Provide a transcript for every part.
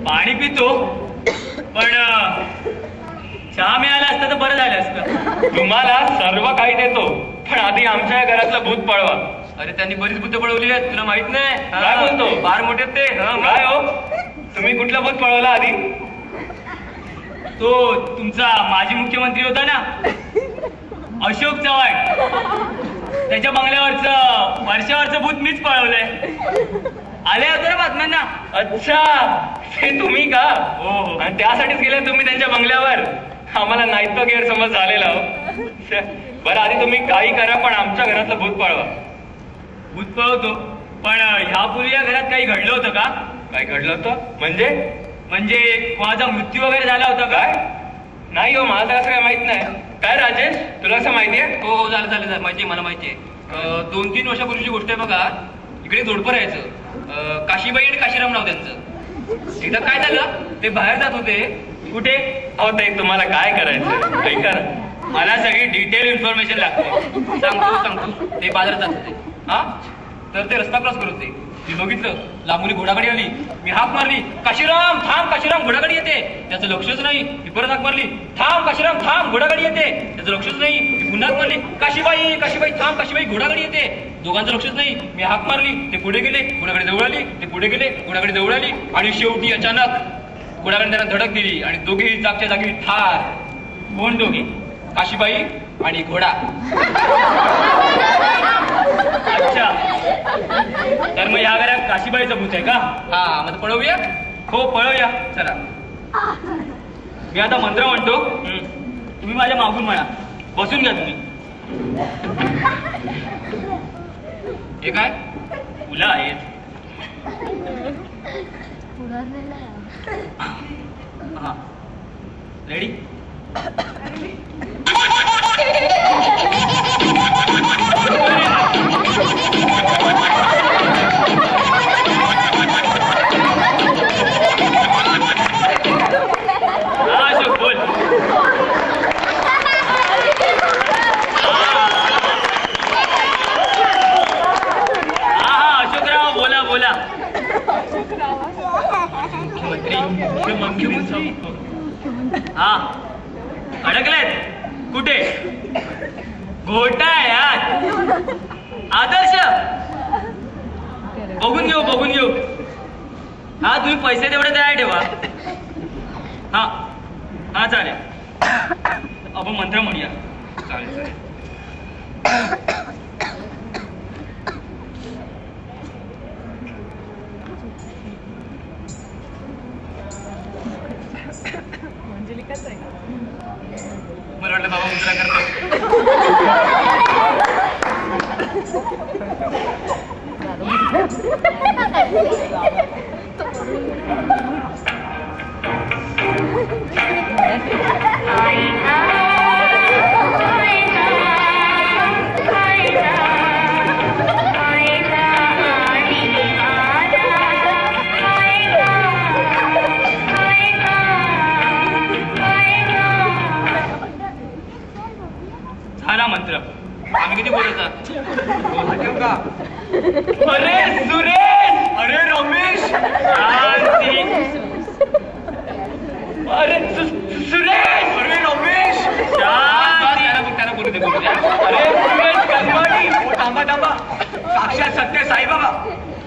पाणी पितो पण चहा मिळाला असतं तर बरं झालं असतं. तुम्हाला सर्व काही देतो पण आधी आमच्या घरातलं भूत पळवा. अरे त्यांनी बरीच भूत पळवली आहेत, तुला माहित नाही? काय बोलतो? फार मोठे ते. काय हो तुम्ही कुठलं भूत पळवला आधी? तो तुमचा माजी मुख्यमंत्री होता ना, अशोक चव्हाण, त्याच्या बंगल्यावरचं वर्षावरचं भूत मीच पळवलंय. आले होते ना बातम्यांना. अच्छा ते तुम्ही का? हो. आणि त्यासाठीच गेले तुम्ही त्यांच्या बंगल्यावर? आम्हाला नाहीत तो गैरसमज झालेला हो. बरं आधी तुम्ही काही करा पण आमच्या घरातलं भूत पळवा. भूत पळवतो पण ह्यापूर्वी या घरात काही घडलं होतं का? काय घडलं होतं म्हणजे कोणाचा मृत्यू वगैरे झाला होता काय? नाही हो मला तर असं काय माहित नाही. काय राजेश तुला असं माहिती आहे? हो झालं माहिती आहे, मला माहिती आहे. 2-3 वर्षापूर्वीची गोष्ट आहे बघा. इकडे जोडपं राहायचं, काशीबाई आणि काशीराम नाव त्यांचं. एकदा काय झालं, ते बाहेर जात होते. कुठे? हो ते तुम्हाला काय करायचं ते करा. मला सगळी डिटेल इन्फॉर्मेशन लागते. सांगतो. ते बाजारात जात होते. हा तर ते रस्ता क्रॉस करत होते. मी बघितलं लांबून घोडागाडी आली. मी हाक मारली, काशीराम थांब, काशीराम घोडागाडी येते. त्याचं लक्षच नाही. मी परत हाक मारली, थांब काशीराम थांब घोडागाडी येते. त्याचं लक्षच नाही. मी पुन्हा हाक मारली, काशीबाई थांब, काशीबाई घोडागाडी येते. दोघांचं लक्षच नाही. मी हाक मारली, ते पुढे गेले, घोडागाडी जवळ आली. ते पुढे गेले, घोडागाडी जवळ आली आणि शेवटी अचानक घोडागाडी त्यांना धडक दिली आणि दोघेही जागच्या जागी ठार. कोण दोघे? काशीबाई आणि घोडा. अच्छा, तर मग या घरात काशीबाईचं भूत आहे का? हा, मग पळवूया. हो पळवूया, चला. मी आता मंत्र म्हणतो, तुम्ही माझ्या मागून म्हणा. बसून घ्या तुम्ही. हे काय फुलं आहेत? हा रेडी? बोल. हा अशोकराव बोला. मुख्यमंत्री हा अडकलेत कुठे? घोटाळ्यात. आदर्श बघून घेऊ. हा तुम्ही पैसे तेवढे तयार ठेवा. हा चालेल. आपण मंत्र म्हणूया. चालेल. मला वाटलं बाबा मंत्र करतो. झाला मंत्र. आम्ही किती बोलायचा? अरे सुरेश, अरे रमेश, अरे सुरेश, अरे रमेश, त्याला बोलू दे. अरे सुरेश गंगवाडी. थांबा. साक्षात सत्य साईबाबा.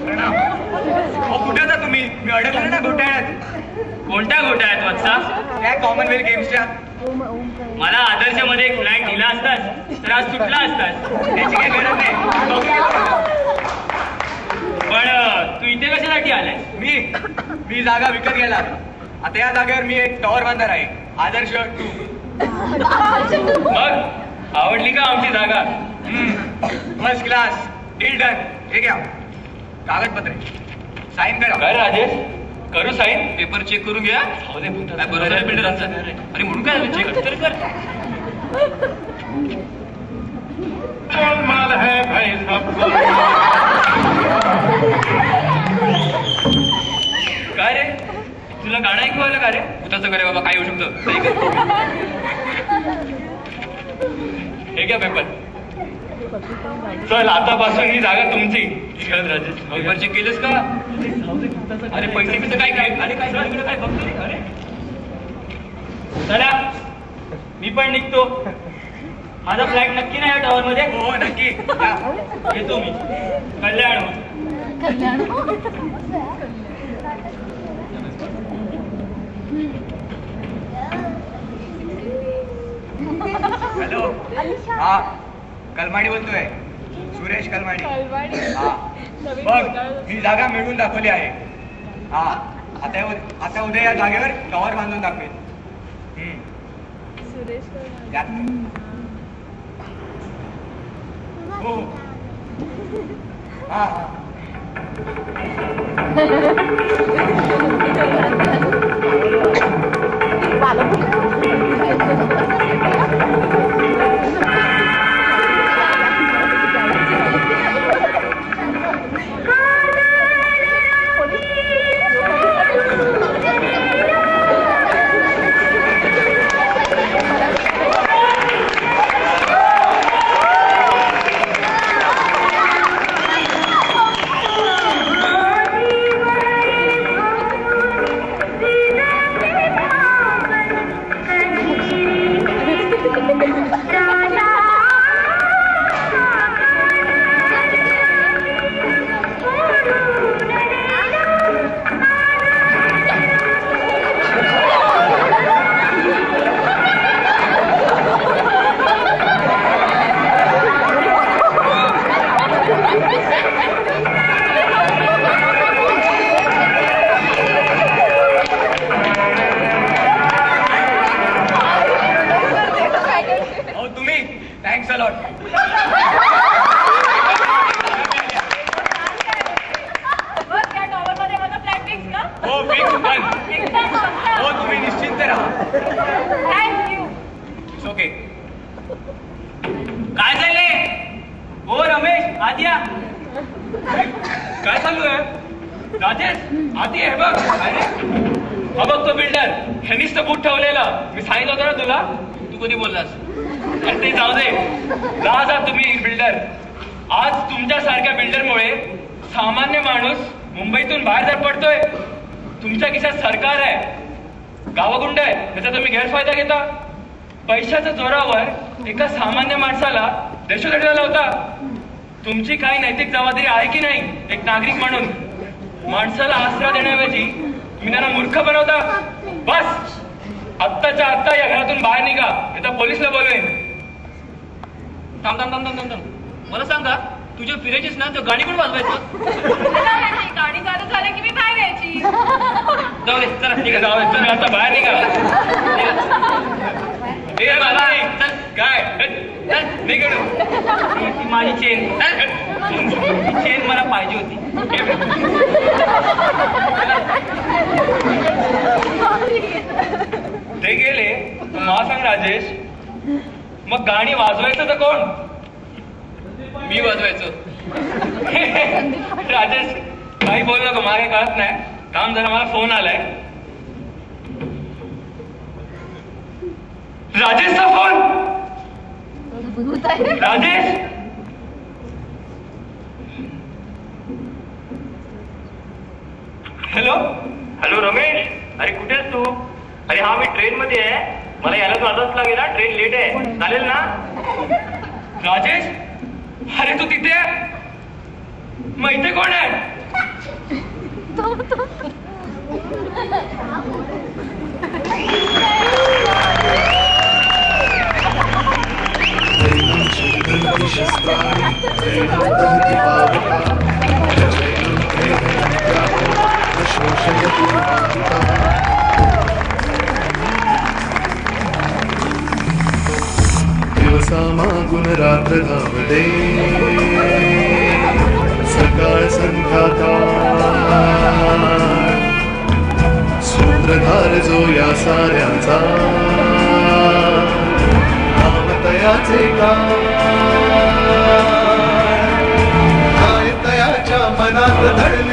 प्रणाम. कुठे जा तुम्ही? मी अडकले ना घोटाळ्यात. कोणत्या घोटाळ्यात वत्सा? त्या कॉमनवेल्थ गेम्सच्या. मला आदर्शमध्ये एक फ्लॅट दिला असतास तर आज सुटला असतास. त्याची काही गरज नाही. पण तू इथे कशासाठी आलाय? मी जागा विकत गेला. आता या जागेवर मी एक टॉवर बांधणार आहे. आदर्श 2. मग आवडली का आमची जागा? First class. Deal done. हे घ्या कागदपत्रे. साईन करा. काय राजेश करू साईन? पेपर चेक करून घ्या. काय बरोबर आहे बिल्डरांचं? आणि म्हणून काय चेक तर कर. काय रे तुला गाणं ऐकू आलं का रे? भूताचं करे बाबा काय येऊ शकतं. हे घ्या पेपर. चल आतापासून ही जागा तुमची. चल राजेश. पेपर चेक केलंस का? अरे पैसे बिसे काय काय अरे काय इकडे काय बघतो रे? अरे चला मी पण निघतो. माझा फ्लॅट नक्की नाही या टॉवर मध्ये. हो नक्की या. येतो मी. कल्याण. हॅलो हा कलमाडी बोलतोय. सुरेश कलमाडी. हा बघ ही जागा मिळून दाखवली आहे. हा आता उद्या या जागेवर टॉवर बांधून दाखवेल. यात हो हा हा थँक्स अ लॉट. हो फिक्स डन. हो तुम्ही निश्चिंत राहा. It's okay. काय चाललंय? हो रमेश आत या. काय चालू आहे? राजेश आधी आहे बघ. अरे हा बघ तो बिल्डर. ह्यानीच तर बूट ठेवलेलं. मी सांगितलं होतं ना तुला. तू कधी बोललास? अरे ते जाऊ दे. जा तुम्ही बिल्डर. आज तुमच्यासारख्या बिल्डरमुळे सामान्य माणूस मुंबईतून बाहेर जर पडतोय. तुमच्या खिशात सरकार आहे, गावगुंड आहे, त्याचा तुम्ही गैरफायदा घेता. पैशाच्या जोरावर एका सामान्य माणसाला देशोधडीला लावता. तुमची काही नैतिक जबाबदारी आहे की नाही एक नागरिक म्हणून? माणसाला आसरा देण्याऐवजी तुम्ही त्यांना मूर्ख बनवता. बस आत्ताच्या आत्ता या घरातून बाहेर निघा, आता पोलिसला बोलवेन. थांब थांब थांब थांब थांब थांब. मला सांगा तुझ्या फिरायचीच ना तर गाणी पण वाजवायचं. गाडी चालू झालं की मी बाहेर यायची. जाऊ दे चला ठीक आहे. जाऊ दे, तुम्ही आता बाहेर निघा. ए, मला नाही. चल. काय चल. निघून. ती माझी चेन. चेन मला पाहिजे होती. ते गेले. मला सांग राजेश, मग गाणी वाजवायचं तर कोण? मी वाजवायचो. राजेश काही बोल नको, मला काही कळत नाही. काम जरा मला फोन आलाय. राजेशचा phone. Rajesh hello. Hello Ramesh, अरे कुठे आहेस तू? अरे हा मी ट्रेन मध्ये आहे. मला यायला तो आताच लागेल ना, ट्रेन लेट आहे. चालेल ना? राजेश, अरे तू तिथे आहे? मग इथे कोण आहे? दिवसा मागून रात्र धावते, सकाळ संध्याकाळ. सूत्रधार जो या साऱ्याचा, नामतयाचे काय तयाच्या मनात धडले.